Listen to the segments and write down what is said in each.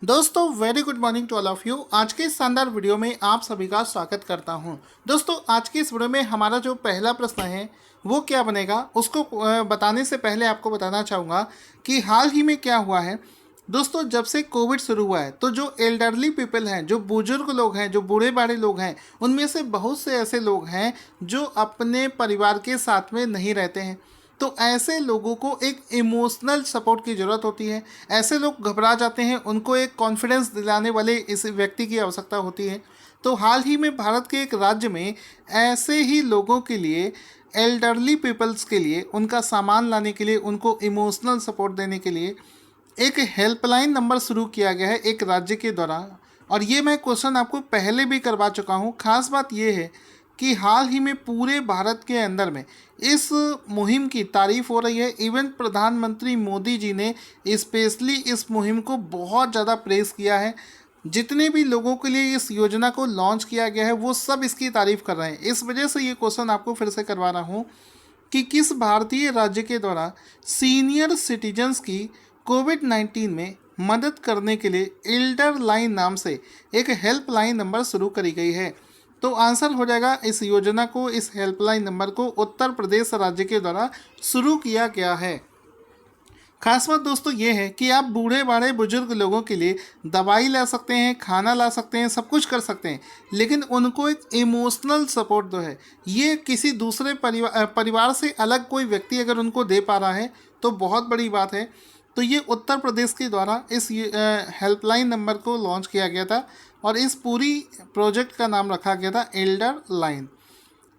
दोस्तों very good morning to all of you. आज के इस शानदार वीडियो में आप सभी का स्वागत करता हूं। दोस्तों आज के इस वीडियो में हमारा जो पहला प्रश्न है वो क्या बनेगा उसको बताने से पहले आपको बताना चाहूँगा कि हाल ही में क्या हुआ है। दोस्तों जब से कोविड शुरू हुआ है तो जो एल्डरली पीपल हैं, जो बुजुर्ग लोग हैं, जो बूढ़े बाड़े लोग हैं, उनमें से बहुत से ऐसे लोग हैं जो अपने परिवार के साथ में नहीं रहते हैं। तो ऐसे लोगों को एक इमोशनल सपोर्ट की ज़रूरत होती है। ऐसे लोग घबरा जाते हैं, उनको एक कॉन्फिडेंस दिलाने वाले इस व्यक्ति की आवश्यकता होती है। तो हाल ही में भारत के एक राज्य में ऐसे ही लोगों के लिए, एल्डरली पीपल्स के लिए, उनका सामान लाने के लिए, उनको इमोशनल सपोर्ट देने के लिए एक हेल्पलाइन नंबर शुरू किया गया है एक राज्य के द्वारा। और ये मैं क्वेश्चन आपको पहले भी करवा चुका हूँ। खास बात ये है कि हाल ही में पूरे भारत के अंदर में इस मुहिम की तारीफ हो रही है। इवन प्रधानमंत्री मोदी जी ने स्पेशली इस मुहिम को बहुत ज़्यादा प्रेस किया है। जितने भी लोगों के लिए इस योजना को लॉन्च किया गया है वो सब इसकी तारीफ कर रहे हैं। इस वजह से ये क्वेश्चन आपको फिर से करवा रहा हूँ कि किस भारतीय राज्य के द्वारा सीनियर सिटीजन्स की कोविड-19 में मदद करने के लिए एल्डर लाइन नाम से एक हेल्पलाइन नंबर शुरू करी गई है। तो आंसर हो जाएगा इस योजना को, इस हेल्पलाइन नंबर को उत्तर प्रदेश राज्य के द्वारा शुरू किया गया है। खास बात दोस्तों ये है कि आप बूढ़े बाड़े बुजुर्ग लोगों के लिए दवाई ला सकते हैं, खाना ला सकते हैं, सब कुछ कर सकते हैं, लेकिन उनको एक इमोशनल सपोर्ट जो है ये किसी दूसरे परिवार से अलग कोई व्यक्ति अगर उनको दे पा रहा है तो बहुत बड़ी बात है। तो ये उत्तर प्रदेश के द्वारा इस हेल्पलाइन नंबर को लॉन्च किया गया था और इस पूरी प्रोजेक्ट का नाम रखा गया था एल्डर लाइन।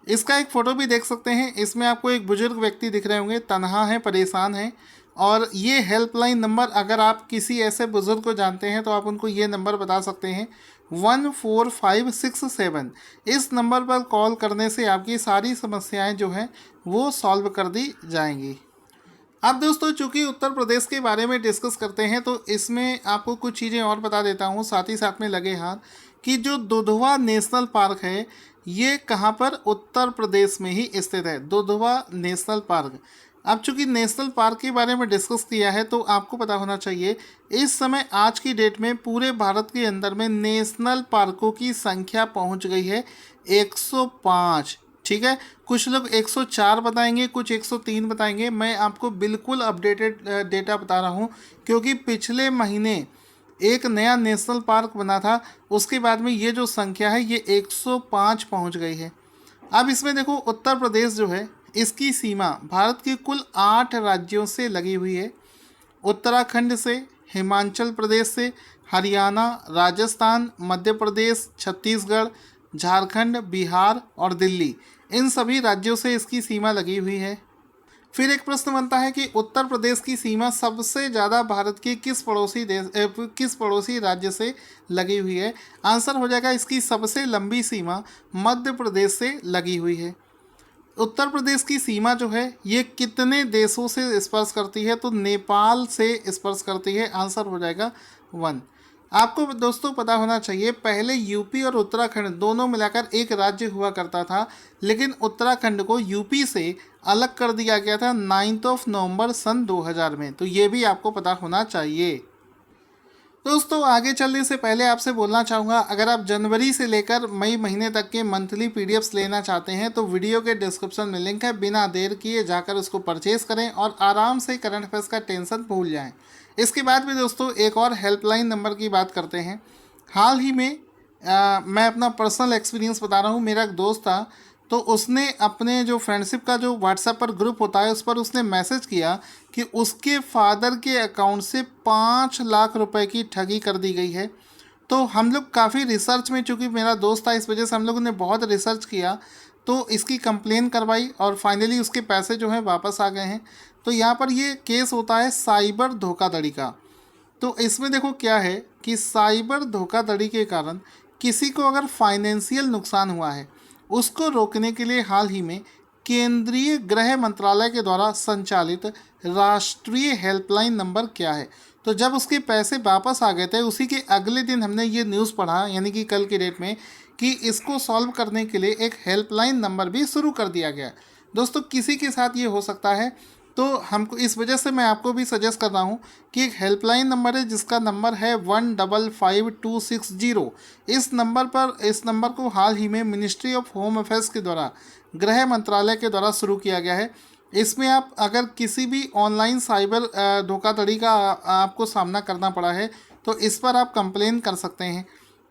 इसका एक फ़ोटो भी देख सकते हैं। इसमें आपको एक बुजुर्ग व्यक्ति दिख रहे होंगे, तनहा है, परेशान है। और ये हेल्पलाइन नंबर अगर आप किसी ऐसे बुज़ुर्ग को जानते हैं तो आप उनको ये नंबर बता सकते हैं 14567। इस नंबर पर कॉल करने से आपकी सारी समस्याएं जो हैं वो सॉल्व कर दी जाएंगी। अब दोस्तों चूंकि उत्तर प्रदेश के बारे में डिस्कस करते हैं तो इसमें आपको कुछ चीज़ें और बता देता हूँ साथ ही साथ में लगे हाथ कि जो दुधवा नेशनल पार्क है ये कहाँ पर, उत्तर प्रदेश में ही स्थित है। Dudhwa national park. अब चूंकि नेशनल पार्क के बारे में डिस्कस किया है तो आपको पता होना चाहिए इस समय आज की डेट में पूरे भारत के अंदर में नेशनल पार्कों की संख्या पहुंच गई है 105। ठीक है, कुछ लोग 104 बताएंगे, कुछ 103 बताएंगे। मैं आपको बिल्कुल अपडेटेड डेटा बता रहा हूँ क्योंकि पिछले महीने एक नया नेशनल पार्क बना था, उसके बाद में ये जो संख्या है ये 105 पहुँच गई है। अब इसमें देखो उत्तर प्रदेश जो है इसकी सीमा भारत के कुल 8 राज्यों से लगी हुई है। उत्तराखंड से, हिमाचल प्रदेश से, हरियाणा, राजस्थान, मध्य प्रदेश, छत्तीसगढ़, झारखंड, बिहार और दिल्ली, इन सभी राज्यों से इसकी सीमा लगी हुई है। फिर एक प्रश्न बनता है कि उत्तर प्रदेश की सीमा सबसे ज़्यादा भारत के किस पड़ोसी राज्य से लगी हुई है। आंसर हो जाएगा इसकी सबसे लंबी सीमा मध्य प्रदेश से लगी हुई है। उत्तर प्रदेश की सीमा जो है ये कितने देशों से स्पर्श करती है, तो नेपाल से स्पर्श करती है। आंसर हो जाएगा 1। आपको दोस्तों पता होना चाहिए पहले यूपी और उत्तराखंड दोनों मिलाकर एक राज्य हुआ करता था, लेकिन उत्तराखंड को यूपी से अलग कर दिया गया था 9 नवंबर सन 2000 में। तो ये भी आपको पता होना चाहिए। दोस्तों आगे चलने से पहले आपसे बोलना चाहूँगा अगर आप जनवरी से लेकर मई महीने तक के मंथली पीडीएफ्स लेना चाहते हैं तो वीडियो के डिस्क्रिप्शन में लिंक है, बिना देर किए जाकर उसको परचेज़ करें और आराम से करंट अफेयर्स का टेंशन भूल जाएं। इसके बाद भी दोस्तों एक और हेल्पलाइन नंबर की बात करते हैं। हाल ही में मैं अपना पर्सनल एक्सपीरियंस बता रहा हूँ। मेरा एक दोस्त था तो उसने अपने जो फ्रेंडशिप का जो व्हाट्सएप पर ग्रुप होता है उस पर उसने मैसेज किया कि उसके फादर के अकाउंट से 5 लाख रुपए की ठगी कर दी गई है। तो हम लोग काफ़ी रिसर्च में, चूँकि मेरा दोस्त था इस वजह से हम लोगों ने बहुत रिसर्च किया तो इसकी कंप्लेन करवाई और फाइनली उसके पैसे जो हैं वापस आ गए हैं। तो यहाँ पर ये केस होता है साइबर धोखाधड़ी का। तो इसमें देखो क्या है कि साइबर धोखाधड़ी के कारण किसी को अगर फाइनेंशियल नुकसान हुआ है उसको रोकने के लिए हाल ही में केंद्रीय गृह मंत्रालय के द्वारा संचालित राष्ट्रीय हेल्पलाइन नंबर क्या है। तो जब उसके पैसे वापस आ गए थे उसी के अगले दिन हमने ये न्यूज़ पढ़ा, यानी कि कल की डेट में, कि इसको सॉल्व करने के लिए एक हेल्पलाइन नंबर भी शुरू कर दिया गया। दोस्तों किसी के साथ ये हो सकता है तो हमको इस वजह से मैं आपको भी सजेस्ट कर रहा हूँ कि एक हेल्पलाइन नंबर है जिसका नंबर है 155260। इस नंबर को हाल ही में मिनिस्ट्री ऑफ होम अफेयर्स के द्वारा, गृह मंत्रालय के द्वारा शुरू किया गया है। इसमें आप अगर किसी भी ऑनलाइन साइबर धोखाधड़ी का आपको सामना करना पड़ा है तो इस पर आप कंप्लेन कर सकते हैं।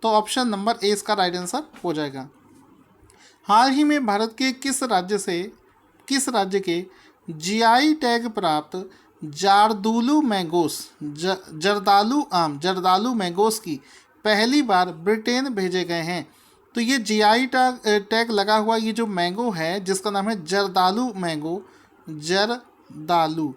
तो ऑप्शन नंबर ए इसका राइट आंसर हो जाएगा। हाल ही में भारत के किस राज्य के जीआई टैग प्राप्त जर्दालू मैंगोस की पहली बार ब्रिटेन भेजे गए हैं? तो ये जीआई टैग लगा हुआ ये जो मैंगो है जिसका नाम है जर्दालू,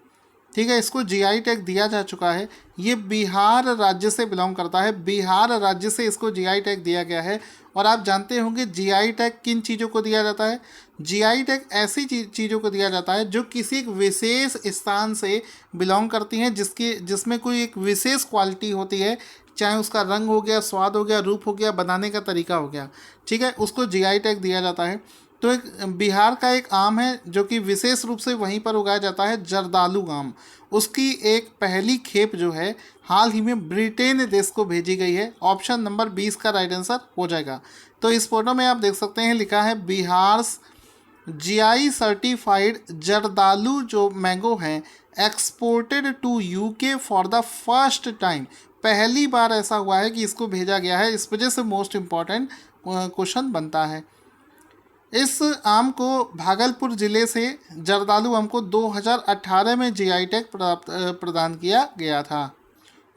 ठीक है, इसको जीआई टैग दिया जा चुका है। ये बिहार राज्य से बिलोंग करता है, बिहार राज्य से इसको जीआई टैग दिया गया है। और आप जानते होंगे जीआई टैग किन चीज़ों को दिया जाता है? जीआई टैग ऐसी चीज़ों को दिया जाता है जो किसी एक विशेष स्थान से बिलोंग करती हैं, जिसमें कोई एक विशेष क्वालिटी होती है, चाहे उसका रंग हो गया, स्वाद हो गया, रूप हो गया, बनाने का तरीका हो गया, ठीक है, उसको जीआई टैग दिया जाता है। तो एक बिहार का एक आम है जो कि विशेष रूप से वहीं पर उगाया जाता है, जर्दालू आम। उसकी एक पहली खेप जो है हाल ही में ब्रिटेन देश को भेजी गई है। ऑप्शन नंबर 20 का राइट आंसर हो जाएगा। तो इस फोटो में आप देख सकते हैं लिखा है बिहार जीआई सर्टिफाइड जर्दालू जो मैंगो है exported to UK for the first time. पहली बार ऐसा हुआ है कि इसको भेजा गया है, इस वजह से मोस्ट इम्पॉर्टेंट क्वेश्चन बनता है। इस आम को भागलपुर ज़िले से जर्दालू आम को 2018 में जीआई टैग प्रदान किया गया था।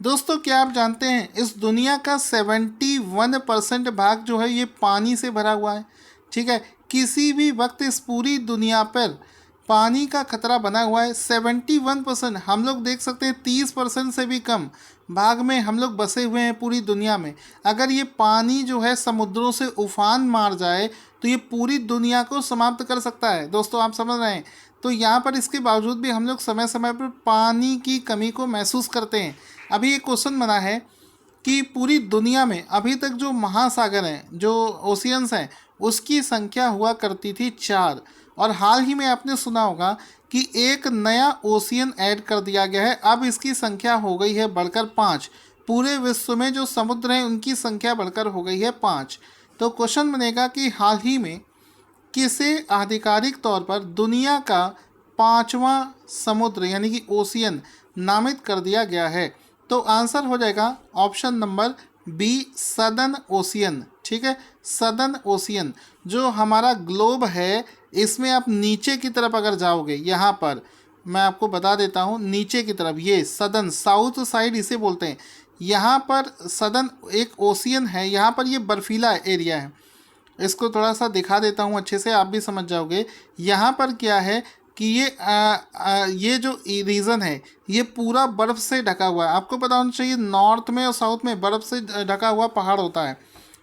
दोस्तों, क्या आप जानते हैं इस दुनिया का 71% भाग जो है ये पानी से भरा हुआ है, ठीक है। किसी भी वक्त इस पूरी दुनिया पर पानी का खतरा बना हुआ है। 71% हम लोग देख सकते हैं, 30% से भी कम भाग में हम लोग बसे हुए हैं पूरी दुनिया में। अगर ये पानी जो है समुद्रों से उफान मार जाए तो ये पूरी दुनिया को समाप्त कर सकता है। दोस्तों, आप समझ रहे हैं? तो यहाँ पर इसके बावजूद भी हम लोग समय समय पर पानी की कमी को महसूस करते हैं। अभी एक क्वेश्चन बना है कि पूरी दुनिया में अभी तक जो महासागर हैं, जो ओशियंस हैं, उसकी संख्या हुआ करती थी 4, और हाल ही में आपने सुना होगा कि एक नया ओशियन ऐड कर दिया गया है। अब इसकी संख्या हो गई है बढ़कर 5। पूरे विश्व में जो समुद्र हैं उनकी संख्या बढ़कर हो गई है 5। तो क्वेश्चन बनेगा कि हाल ही में किसे आधिकारिक तौर पर दुनिया का 5वां समुद्र यानी कि ओशियन नामित कर दिया गया है? तो आंसर हो जाएगा option number B, southern ocean, ठीक है। सदर्न ओशियन जो हमारा ग्लोब है, इसमें आप नीचे की तरफ अगर जाओगे, यहाँ पर मैं आपको बता देता हूँ, नीचे की तरफ ये सदर्न, साउथ साइड इसे बोलते हैं। यहाँ पर सदर्न एक ओशियन है, यहाँ पर ये बर्फीला एरिया है। इसको थोड़ा सा दिखा देता हूँ अच्छे से, आप भी समझ जाओगे। यहाँ पर क्या है कि ये जो रीजन है ये पूरा बर्फ़ से ढका हुआ है। आपको पता होना चाहिए नॉर्थ में और साउथ में बर्फ़ से ढका हुआ पहाड़ होता है।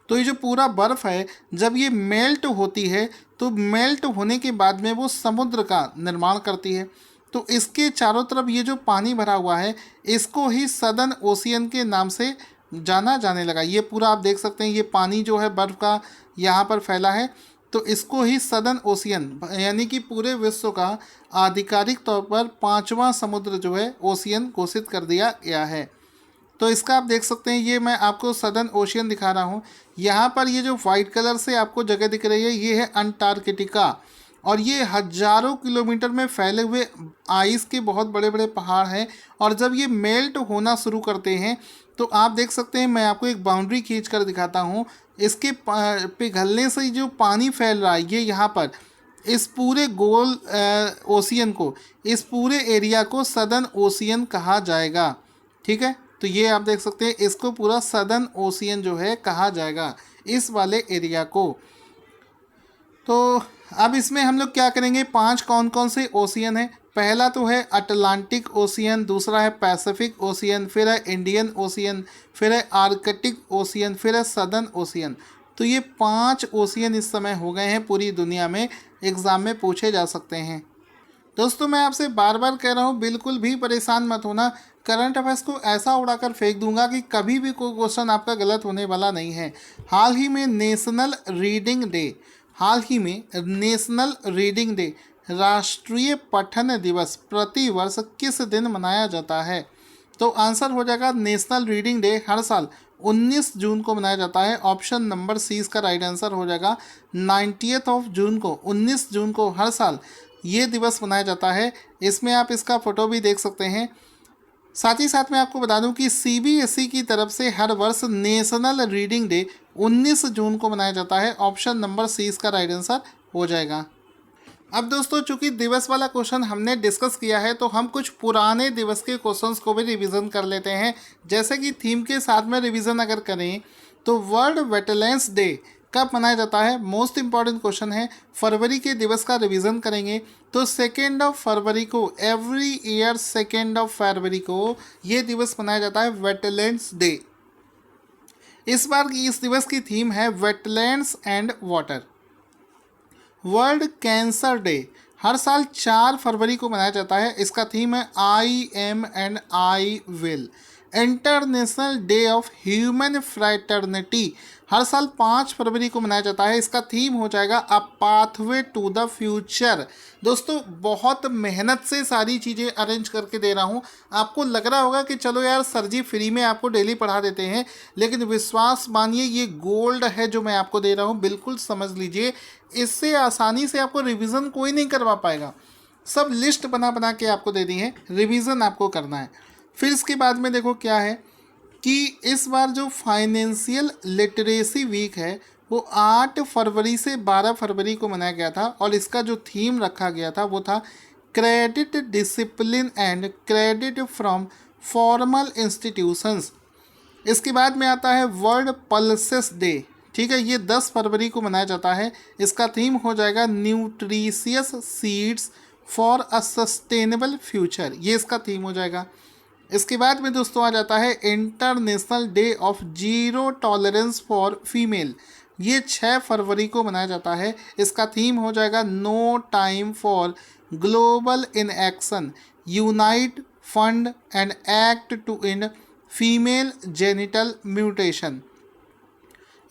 तो ये जो पूरा बर्फ़ है जब ये मेल्ट होती है तो मेल्ट होने के बाद में वो समुद्र का निर्माण करती है। तो इसके चारों तरफ ये जो पानी भरा हुआ है इसको ही सदर्न ओशियन के नाम से जाना जाने लगा। ये पूरा आप देख सकते हैं, ये पानी जो है बर्फ़ का यहाँ पर फैला है, तो इसको ही सदर्न ओशियन यानी कि पूरे विश्व का आधिकारिक तौर पर 5वां समुद्र जो है ओशियन घोषित कर दिया गया है। तो इसका आप देख सकते हैं, ये मैं आपको सदर्न ओशियन दिखा रहा हूँ। यहाँ पर ये जो वाइट कलर से आपको जगह दिख रही है ये है अंटार्कटिका, और ये हजारों किलोमीटर में फैले हुए आइस के बहुत बड़े बड़े पहाड़ हैं। और जब ये मेल्ट होना शुरू करते हैं तो आप देख सकते हैं, मैं आपको एक बाउंड्री खींच कर दिखाता हूँ। इसके पिघलने से जो पानी फैल रहा है ये यहाँ पर इस पूरे गोल ओशियन को, इस पूरे एरिया को सदर्न ओशियन कहा जाएगा, ठीक है। तो ये आप देख सकते हैं, इसको पूरा सदर्न ओशियन जो है कहा जाएगा इस वाले एरिया को। तो अब इसमें हम लोग क्या करेंगे, 5 कौन कौन से ओशियन है? पहला तो है अटलांटिक ओशियन, दूसरा है पैसिफिक ओशियन, फिर है इंडियन ओशियन, फिर है आर्कटिक ओशियन, फिर है सदर्न ओशियन। तो ये 5 ओशियन इस समय हो गए हैं पूरी दुनिया में, एग्ज़ाम में पूछे जा सकते हैं। दोस्तों, मैं आपसे बार बार कह रहा हूँ बिल्कुल भी परेशान मत होना। करंट अफेयर्स को ऐसा उड़ाकर फेंक दूंगा कि कभी भी कोई क्वेश्चन आपका गलत होने वाला नहीं है। हाल ही में नेशनल रीडिंग डे राष्ट्रीय पठन दिवस प्रति वर्ष किस दिन मनाया जाता है? तो आंसर हो जाएगा नेशनल रीडिंग डे हर साल 19 जून को मनाया जाता है। ऑप्शन नंबर सी इसका राइट आंसर हो जाएगा। 90th ऑफ जून को, 19 जून को हर साल ये दिवस मनाया जाता है। इसमें आप इसका फ़ोटो भी देख सकते हैं। साथ ही साथ मैं आपको बता दूं कि सीबीएसई की तरफ से हर वर्ष नेशनल रीडिंग डे 19 जून को मनाया जाता है। ऑप्शन नंबर सी इसका राइट आंसर हो जाएगा। अब दोस्तों चूंकि दिवस वाला क्वेश्चन हमने डिस्कस किया है तो हम कुछ पुराने दिवस के क्वेश्चंस को भी रिवीजन कर लेते हैं। जैसे कि थीम के साथ में रिवीजन अगर करें तो वर्ल्ड वेटलैंड्स डे कब मनाया जाता है? मोस्ट इंपॉर्टेंट क्वेश्चन है। फरवरी के दिवस का रिवीजन करेंगे तो 2 फरवरी को, एवरी ईयर 2 फरवरी को ये दिवस मनाया जाता है वेटलैंड्स डे। इस बार की इस दिवस की थीम है wetlands and water. World cancer day हर साल 4 फरवरी को मनाया जाता है। इसका थीम है I am and I will. International day of human fraternity हर साल 5 फरवरी को मनाया जाता है। इसका थीम हो जाएगा a pathway to the future. दोस्तों बहुत मेहनत से सारी चीज़ें अरेंज करके दे रहा हूँ। आपको लग रहा होगा कि चलो यार सर जी फ्री में आपको डेली पढ़ा देते हैं, लेकिन विश्वास मानिए ये गोल्ड है जो मैं आपको दे रहा हूँ। बिल्कुल समझ लीजिए, इससे आसानी से आपको रिवीजन कोई नहीं करवा पाएगा। सब लिस्ट बना बना के आपको दे दी है, रिवीजन आपको करना है। फिर इसके बाद में देखो क्या है कि इस बार जो फाइनेंशियल लिटरेसी वीक है वो 8 फरवरी से 12 फरवरी को मनाया गया था और इसका जो थीम रखा गया था वो था credit discipline and credit from formal institutions. इसके बाद में आता है वर्ल्ड पल्सेस डे। ठीक है, ये 10 फरवरी को मनाया जाता है। इसका थीम हो जाएगा nutritious seeds for a sustainable future. ये इसका थीम हो जाएगा। इसके बाद में दोस्तों आ जाता है international day of zero tolerance for female. ये 6 फरवरी को मनाया जाता है। इसका थीम हो जाएगा no time for global in action, unite fund and act to end female genital mutation.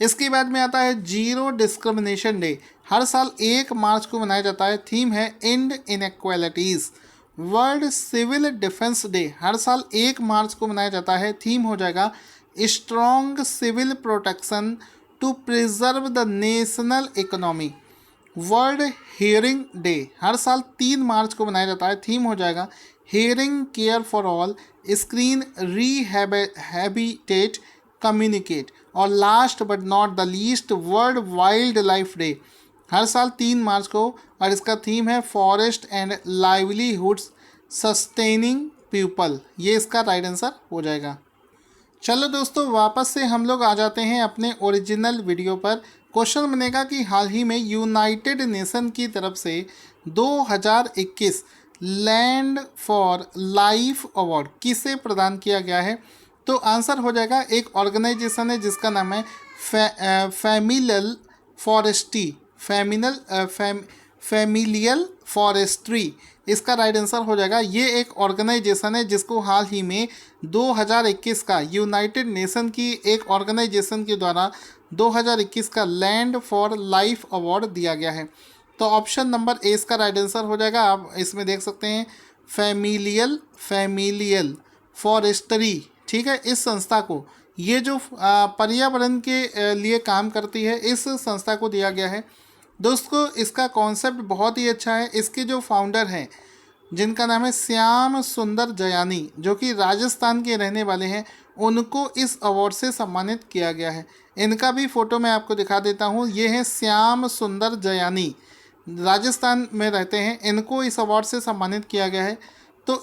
इसके बाद में आता है जीरो डिस्क्रिमिनेशन डे। हर साल 1 मार्च को मनाया जाता है। थीम है end inequalities. World civil defence day हर साल 1 मार्च को मनाया जाता है। थीम हो जाएगा strong civil protection to preserve the national economy. World hearing day हर साल 3 मार्च को मनाया जाता है। थीम हो जाएगा hearing care for all, screen rehabilitate communicate. और last but not the least world wildlife day हर साल 3 मार्च को और इसका थीम है forests and livelihoods sustaining people. ये इसका राइट आंसर हो जाएगा। चलो दोस्तों वापस से हम लोग आ जाते हैं अपने ओरिजिनल वीडियो पर। क्वेश्चन बनेगा कि हाल ही में यूनाइटेड नेशन की तरफ से 2021 लैंड फॉर लाइफ अवार्ड किसे प्रदान किया गया है? तो आंसर हो जाएगा एक ऑर्गेनाइजेशन है जिसका नाम है फैमिलियल फॉरेस्ट्री। इसका राइट आंसर हो जाएगा। ये एक ऑर्गेनाइजेशन है जिसको हाल ही में 2021 का यूनाइटेड नेशन की एक ऑर्गेनाइजेशन के द्वारा 2021 का लैंड फॉर लाइफ अवार्ड दिया गया है। तो ऑप्शन नंबर ए इसका राइट आंसर हो जाएगा। आप इसमें देख सकते हैं फैमिलियल फॉरेस्ट्री। ठीक है, इस संस्था को, ये जो पर्यावरण के लिए काम करती है, इस संस्था को दिया गया है। दोस्तों इसका कॉन्सेप्ट बहुत ही अच्छा है। इसके जो फाउंडर हैं जिनका नाम है श्याम सुंदर जयानी, जो कि राजस्थान के रहने वाले हैं, उनको इस अवार्ड से सम्मानित किया गया है। इनका भी फ़ोटो मैं आपको दिखा देता हूँ। ये हैं श्याम सुंदर जयानी, राजस्थान में रहते हैं। इनको इस अवार्ड से सम्मानित किया गया है। तो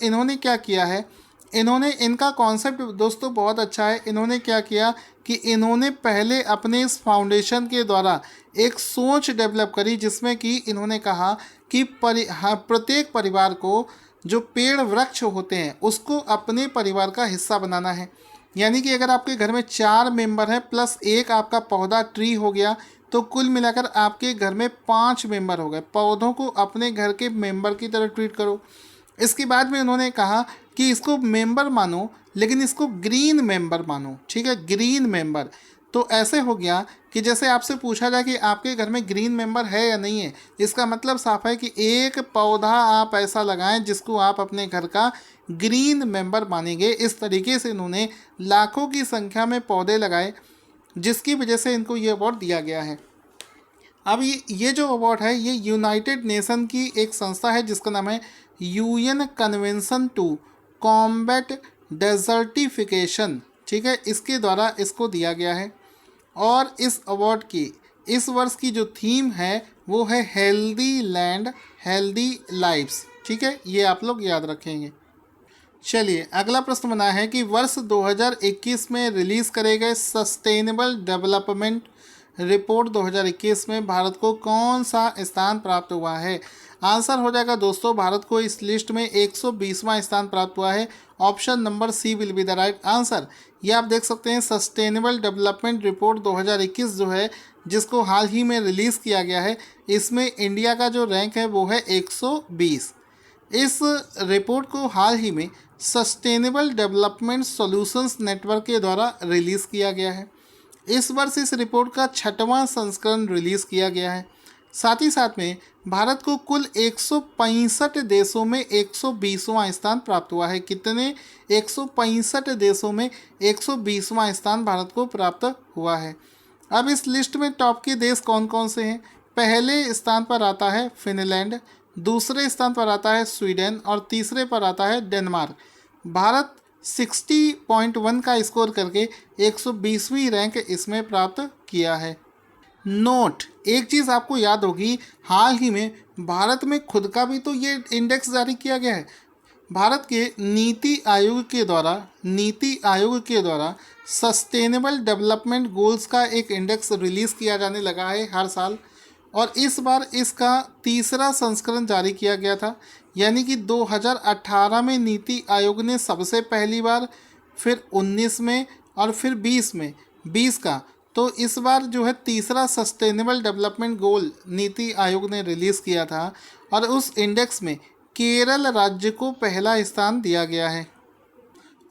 इन्होंने क्या किया है, इनका कॉन्सेप्ट दोस्तों बहुत अच्छा है। इन्होंने क्या किया कि इन्होंने पहले अपने इस फाउंडेशन के द्वारा एक सोच डेवलप करी जिसमें कि इन्होंने कहा कि प्रत्येक परिवार को जो पेड़ वृक्ष होते हैं उसको अपने परिवार का हिस्सा बनाना है। यानी कि अगर आपके घर में 4 मेंबर हैं प्लस 1 आपका पौधा ट्री हो गया तो कुल मिलाकर आपके घर में 5 मेंबर हो गए। पौधों को अपने घर के मेंबर की तरह ट्रीट करो। इसके बाद में उन्होंने कहा कि इसको मेंबर मानो लेकिन इसको ग्रीन मेंबर मानो। ठीक है, ग्रीन मेंबर। तो ऐसे हो गया कि जैसे आपसे पूछा जाए कि आपके घर में ग्रीन मेंबर है या नहीं है, इसका मतलब साफ है कि एक पौधा आप ऐसा लगाएं जिसको आप अपने घर का ग्रीन मेंबर मानेंगे। इस तरीके से इन्होंने लाखों की संख्या में पौधे लगाए, जिसकी वजह से इनको ये अवार्ड दिया गया है। अब ये जो अवार्ड है ये यूनाइटेड नेशन की एक संस्था है जिसका नाम है UN convention to combat desertification, ठीक है, इसके द्वारा इसको दिया गया है। और इस अवार्ड की इस वर्ष की जो थीम है वो है हेल्दी लैंड हेल्दी लाइफ्स, ठीक है, ये आप लोग याद रखेंगे। चलिए अगला प्रश्न बना है कि वर्ष 2021 में रिलीज़ करे गए सस्टेनेबल डेवलपमेंट रिपोर्ट 2021 में भारत को कौन सा स्थान प्राप्त हुआ है। आंसर हो जाएगा दोस्तों, भारत को इस लिस्ट में 120वां स्थान प्राप्त हुआ है। Option number C will be the right answer. ये आप देख सकते हैं सस्टेनेबल डेवलपमेंट रिपोर्ट 2021 जो है, जिसको हाल ही में रिलीज़ किया गया है, इसमें इंडिया का जो रैंक है वो है 120। इस रिपोर्ट को हाल ही में सस्टेनेबल डेवलपमेंट सॉल्यूशंस नेटवर्क के द्वारा रिलीज़ किया गया है। इस वर्ष इस रिपोर्ट का 6वां संस्करण रिलीज़ किया गया है। साथ ही साथ में भारत को कुल 165 देशों में 120वां स्थान प्राप्त हुआ है। कितने? 165 देशों में 120वां स्थान भारत को प्राप्त हुआ है। अब इस लिस्ट में टॉप के देश कौन कौन से हैं? पहले स्थान पर आता है फिनलैंड, दूसरे स्थान पर आता है स्वीडन और तीसरे पर आता है डेनमार्क। भारत 60.1 का स्कोर करके 120वीं रैंक इसमें प्राप्त किया है। नोट, एक चीज़ आपको याद होगी, हाल ही में भारत में खुद का भी तो ये इंडेक्स जारी किया गया है। भारत के नीति आयोग के द्वारा सस्टेनेबल डेवलपमेंट गोल्स का एक इंडेक्स रिलीज़ किया जाने लगा है हर साल, और इस बार इसका 3रा संस्करण जारी किया गया था। यानी कि 2018 में नीति आयोग ने सबसे पहली बार, फिर 19 में और फिर 20 का, तो इस बार जो है 3रा sustainable development goal NITI Aayog ने रिलीज़ किया था, और उस इंडेक्स में केरल राज्य को पहला स्थान दिया गया है।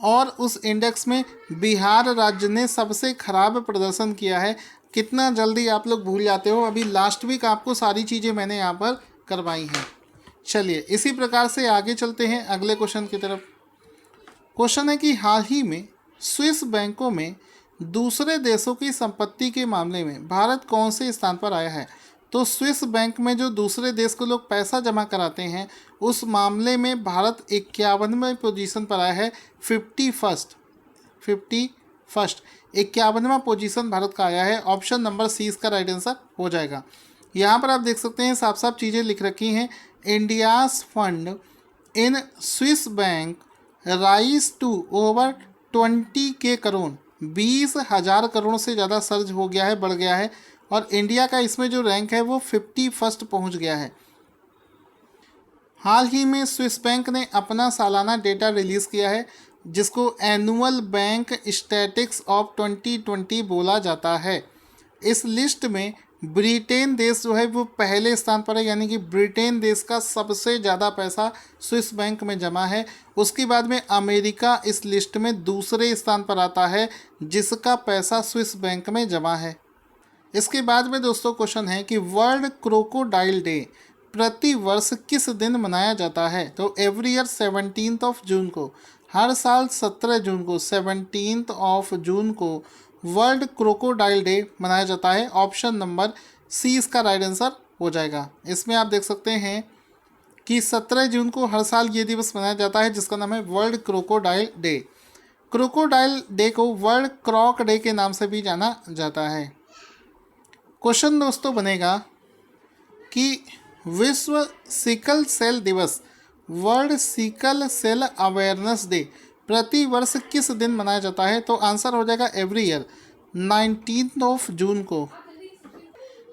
और उस इंडेक्स में बिहार राज्य ने सबसे खराब प्रदर्शन किया है। कितना जल्दी आप लोग भूल जाते हो, अभी लास्ट वीक आपको सारी चीज़ें मैंने यहाँ पर करवाई हैं। चलिए इसी प्रकार से आगे चलते हैं अगले क्वेश्चन की तरफ। क्वेश्चन है कि हाल ही में स्विस बैंकों में दूसरे देशों की संपत्ति के मामले में भारत कौन से स्थान पर आया है। तो स्विस बैंक में जो दूसरे देश को लोग पैसा जमा कराते हैं, उस मामले में भारत 51वें पोजीशन पर आया है। 51st 51वां पोजीशन भारत का आया है। ऑप्शन नंबर सी इसका राइट आंसर हो जाएगा। यहाँ पर आप देख सकते हैं साफ साफ चीज़ें लिख रखी हैं। India's fund in Swiss bank rise to over 20K crore, 20,000 crore से ज़्यादा सर्ज हो गया है, बढ़ गया है, और इंडिया का इसमें जो रैंक है वो 51st पहुँच गया है। हाल ही में स्विस बैंक ने अपना सालाना डेटा रिलीज़ किया है, जिसको एनुअल बैंक स्टैटिक्स ऑफ 2020 बोला जाता है। इस लिस्ट में ब्रिटेन देश जो है वो पहले स्थान पर है, यानी कि ब्रिटेन देश का सबसे ज़्यादा पैसा स्विस बैंक में जमा है। उसके बाद में अमेरिका इस लिस्ट में दूसरे स्थान पर आता है, जिसका पैसा स्विस बैंक में जमा है। इसके बाद में दोस्तों क्वेश्चन है कि वर्ल्ड क्रोकोडाइल डे प्रति वर्ष किस दिन मनाया जाता है। तो एवरी ईयर 17 जून को, हर साल 17 जून को, 17 जून को वर्ल्ड क्रोकोडाइल डे मनाया जाता है। ऑप्शन नंबर सी इसका राइट आंसर हो जाएगा। इसमें आप देख सकते हैं कि 17 जून को हर साल ये दिवस मनाया जाता है, जिसका नाम है world crocodile day. Crocodile day को वर्ल्ड क्रॉक डे के नाम से भी जाना जाता है। क्वेश्चन दोस्तों बनेगा कि विश्व सिकल सेल दिवस, world sickle cell awareness day प्रति वर्ष किस दिन मनाया जाता है। तो आंसर हो जाएगा एवरी ईयर 19 जून को।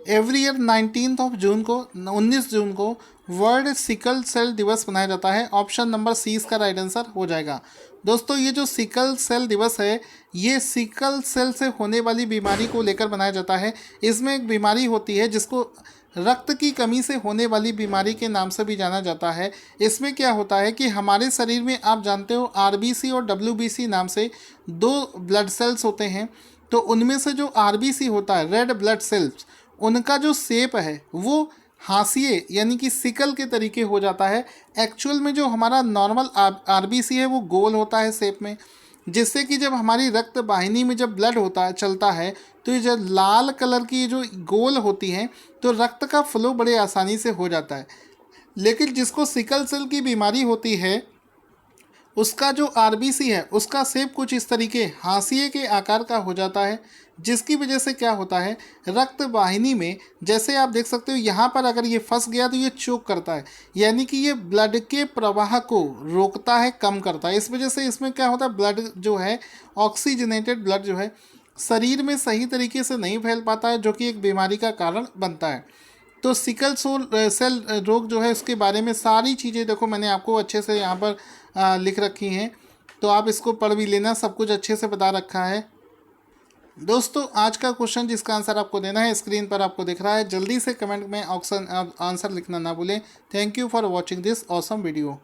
एवरी ईयर 19 जून को, 19 जून को वर्ल्ड सिकल सेल दिवस मनाया जाता है। ऑप्शन नंबर सी इसका राइट आंसर हो जाएगा। दोस्तों ये जो सिकल सेल दिवस है, ये सिकल सेल से होने वाली बीमारी को लेकर मनाया जाता है। इसमें एक बीमारी होती है जिसको रक्त की कमी से होने वाली बीमारी के नाम से भी जाना जाता है। इसमें क्या होता है कि हमारे शरीर में आप जानते हो आरबीसी और डब्ल्यूबीसी नाम से 2 ब्लड सेल्स होते हैं। तो उनमें से जो आरबीसी होता है, रेड ब्लड सेल्स, उनका जो शेप है वो हाशिए यानी कि सिकल के तरीके हो जाता है। एक्चुअल में जो हमारा नॉर्मल आरबीसी है वो गोल होता है शेप में, जिससे कि जब हमारी रक्त वाहिनी में जब ब्लड होता है, चलता है, तो ये जब लाल कलर की जो गोल होती हैं तो रक्त का फ्लो बड़े आसानी से हो जाता है। लेकिन जिसको सिकल सेल की बीमारी होती है उसका जो आरबीसी है उसका शेप कुछ इस तरीके हाशिए के आकार का हो जाता है, जिसकी वजह से क्या होता है, रक्त वाहिनी में जैसे आप देख सकते हो यहाँ पर अगर ये फंस गया तो ये चोक करता है, यानी कि ये ब्लड के प्रवाह को रोकता है, कम करता है। इस वजह से इसमें क्या होता है, ब्लड जो है, ऑक्सीजनेटेड ब्लड जो है शरीर में सही तरीके से नहीं फैल पाता है, जो कि एक बीमारी का कारण बनता है। तो सिकल सेल रोग जो है उसके बारे में सारी चीज़ें देखो मैंने आपको अच्छे से यहाँ पर लिख रखी हैं, तो आप इसको पढ़ भी लेना, सब कुछ अच्छे से बता रखा है। दोस्तों आज का क्वेश्चन जिसका आंसर आपको देना है स्क्रीन पर आपको दिख रहा है, जल्दी से कमेंट में ऑप्शन आंसर लिखना ना भूलें। Thank you for watching this awesome video.